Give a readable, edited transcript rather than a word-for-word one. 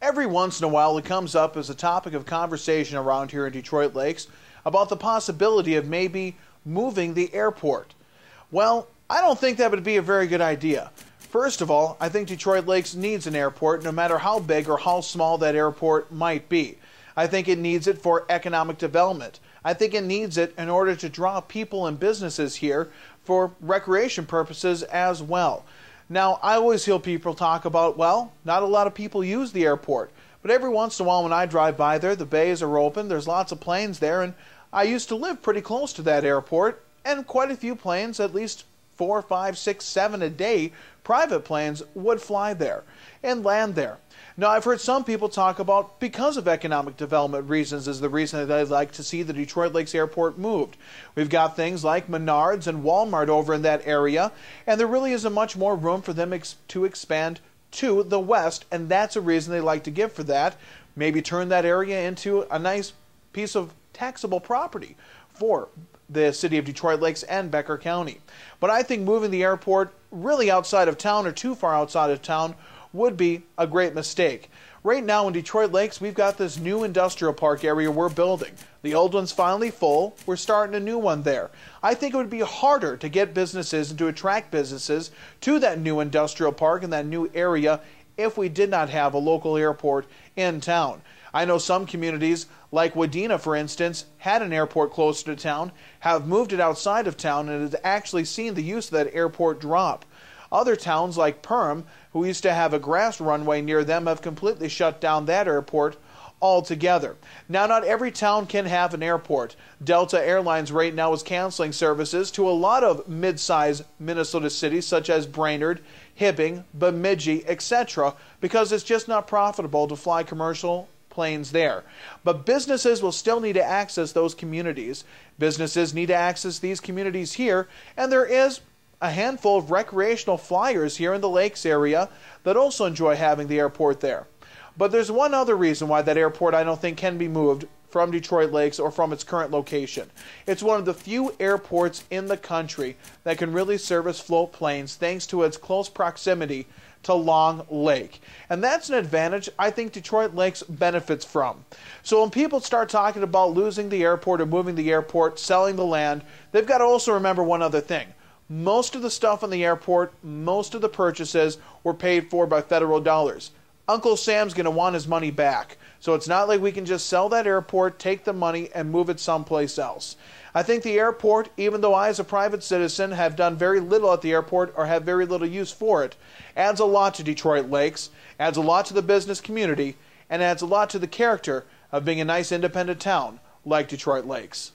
Every once in a while it comes up as a topic of conversation around here in Detroit Lakes about the possibility of maybe moving the airport. Well, I don't think that would be a very good idea. First of all, I think Detroit Lakes needs an airport no matter how big or how small that airport might be. I think it needs it for economic development. I think it needs it in order to draw people and businesses here for recreation purposes as well. Now, I always hear people talk about, well, not a lot of people use the airport. But every once in a while when I drive by there, the bays are open, there's lots of planes there, and I used to live pretty close to that airport, and quite a few planes, at least 4, 5, 6, 7 a day, private planes would fly there and land there. Now, I've heard some people talk about because of economic development reasons is the reason that I'd like to see the Detroit Lakes Airport moved. We've got things like Menards and Walmart over in that area, and there really isn't much more room for them to expand to the west, and that's a reason they like to give for that. Maybe turn that area into a nice piece of taxable property for the city of Detroit Lakes and Becker County. But I think moving the airport really outside of town or too far outside of town would be a great mistake. Right now in Detroit Lakes, we've got this new industrial park area we're building. The old one's finally full. We're starting a new one there. I think it would be harder to get businesses and to attract businesses to that new industrial park and that new area if we did not have a local airport in town. I know some communities, like Wadena, for instance, had an airport closer to town, have moved it outside of town, and has actually seen the use of that airport drop. Other towns, like Perham, who used to have a grass runway near them, have completely shut down that airport altogether. Now, not every town can have an airport. Delta Airlines right now is canceling services to a lot of mid-sized Minnesota cities, such as Brainerd, Hibbing, Bemidji, etc., because it's just not profitable to fly commercial planes there. But businesses will still need to access those communities. Businesses need to access these communities here, and there is a handful of recreational flyers here in the Lakes area that also enjoy having the airport there. But there's one other reason why that airport I don't think can be moved from Detroit Lakes or from its current location. It's one of the few airports in the country that can really service float planes thanks to its close proximity to Long Lake. And that's an advantage I think Detroit Lakes benefits from. So when people start talking about losing the airport or moving the airport, selling the land, they've got to also remember one other thing. Most of the stuff in the airport, most of the purchases were paid for by federal dollars. Uncle Sam's going to want his money back. So it's not like we can just sell that airport, take the money, and move it someplace else. I think the airport, even though I as a private citizen have done very little at the airport or have very little use for it, adds a lot to Detroit Lakes, adds a lot to the business community, and adds a lot to the character of being a nice independent town like Detroit Lakes.